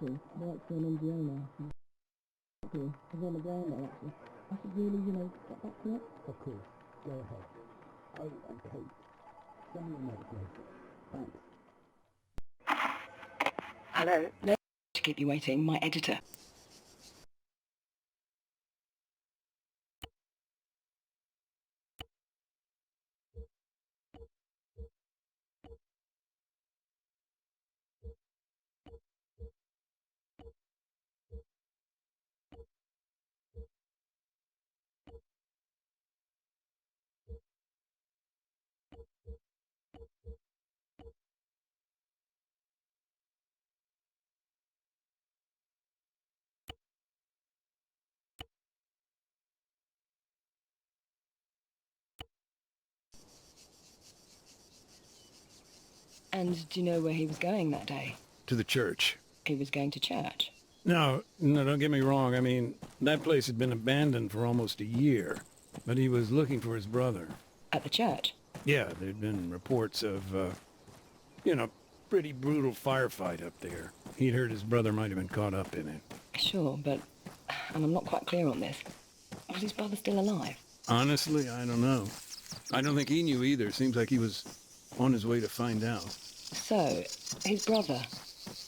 actually. I work for an NGO now. Okay, I'm on the ground now, actually. I should really, get back to it. Of course. Go ahead. Oh, and Kate, send me a note, please. Thanks. Hello. No, to keep you waiting, my editor. And do you know where he was going that day? To the church. He was going to church. No, don't get me wrong. I mean, that place had been abandoned for almost a year. But he was looking for his brother. At the church? Yeah, there'd been reports of, pretty brutal firefight up there. He'd heard his brother might have been caught up in it. Sure, but... And I'm not quite clear on this. Was his brother still alive? Honestly, I don't know. I don't think he knew either. Seems like he was on his way to find out. So, his brother,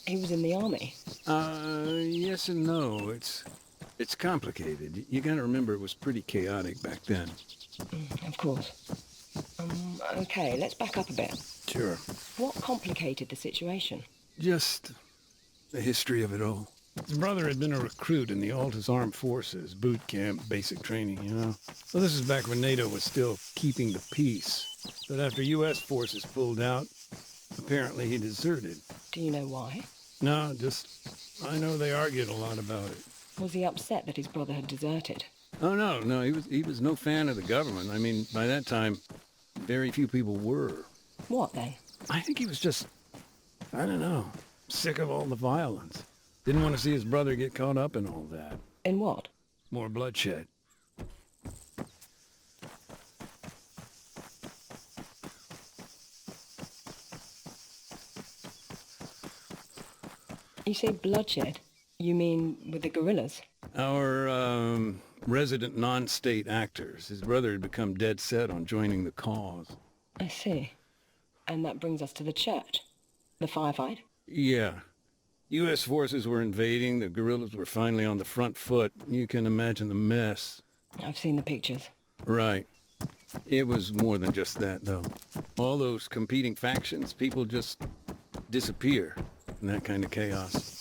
he was in the army? Yes and no. It's complicated. You gotta remember it was pretty chaotic back then. Of course. Okay, let's back up a bit. Sure. What complicated the situation? Just the history of it all. His brother had been a recruit in the Alta's armed forces, boot camp, basic training, So this is back when NATO was still keeping the peace. But after U.S. forces pulled out, apparently he deserted. Do you know why? No, I know they argued a lot about it. Was he upset that his brother had deserted? Oh, no, he was no fan of the government. I mean, by that time, very few people were. What then? I think he was just, I don't know, sick of all the violence. Didn't want to see his brother get caught up in all that. In what? More bloodshed. You say bloodshed? You mean with the guerrillas? Our, resident non-state actors. His brother had become dead set on joining the cause. I see. And that brings us to the church. The firefight? Yeah. U.S. forces were invading, the guerrillas were finally on the front foot. You can imagine the mess. I've seen the pictures. Right. It was more than just that, though. All those competing factions, people just disappear in that kind of chaos.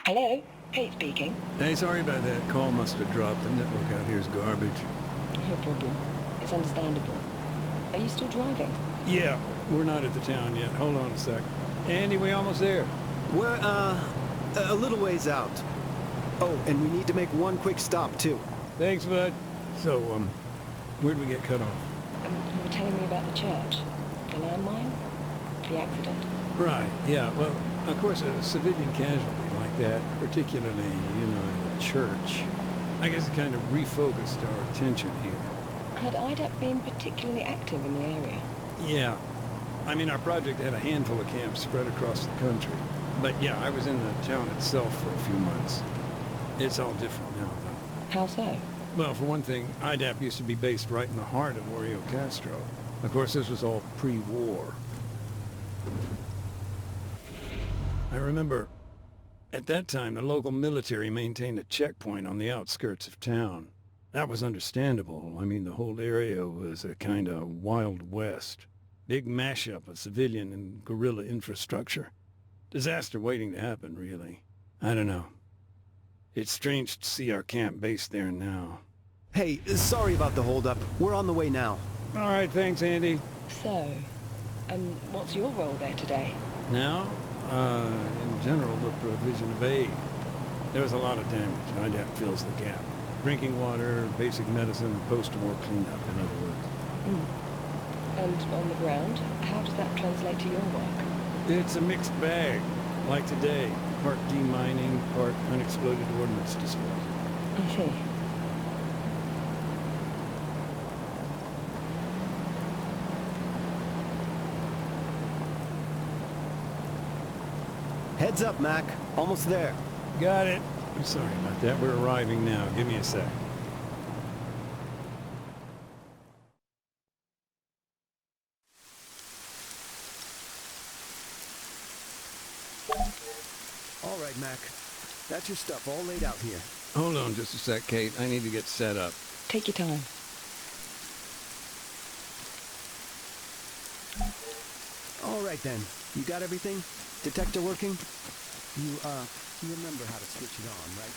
Hello? Kate speaking. Hey, sorry about that. Call must have dropped. The network out here is garbage. No problem. It's understandable. Are you still driving? Yeah, we're not at the town yet. Hold on a sec. Andy, we almost there. We're, a little ways out. Oh, and we need to make one quick stop, too. Thanks, bud. So, where'd we get cut off? You were telling me about the church. The landmine? The accident? Right, yeah. Well, of course, a civilian casualty like that, particularly, at a church, I guess it kind of refocused our attention here. Had IDAP been particularly active in the area? Yeah. I mean, our project had a handful of camps spread across the country. But yeah, I was in the town itself for a few months. It's all different now, though. How so? Well, for one thing, IDAP used to be based right in the heart of Oreo Castro. Of course, this was all pre-war. I remember, at that time, the local military maintained a checkpoint on the outskirts of town. That was understandable. I mean, the whole area was a kind of Wild West. Big mashup of civilian and guerrilla infrastructure. Disaster waiting to happen, really. I don't know. It's strange to see our camp based there now. Hey, sorry about the holdup. We're on the way now. All right, thanks, Andy. So, what's your role there today? Now, in general, the provision of aid. There was a lot of damage. IDAP fills the gap. Drinking water, basic medicine, post-war cleanup, in other words. And on the ground, how does that translate to your work? It's a mixed bag, like today. Part demining, part unexploded ordnance disposal. I see. Heads up, Mac. Almost there. Got it. I'm sorry about that. We're arriving now. Give me a sec. All right, Mac. That's your stuff all laid out here. Hold on just a sec, Kate. I need to get set up. Take your time. All right, then. You got everything? Detector working? You remember how to switch it on, right?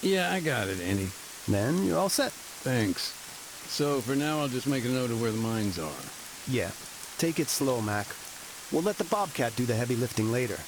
Yeah, I got it, Andy. Then you're all set. Thanks. So for now, I'll just make a note of where the mines are. Yeah. Take it slow, Mac. We'll let the Bobcat do the heavy lifting later.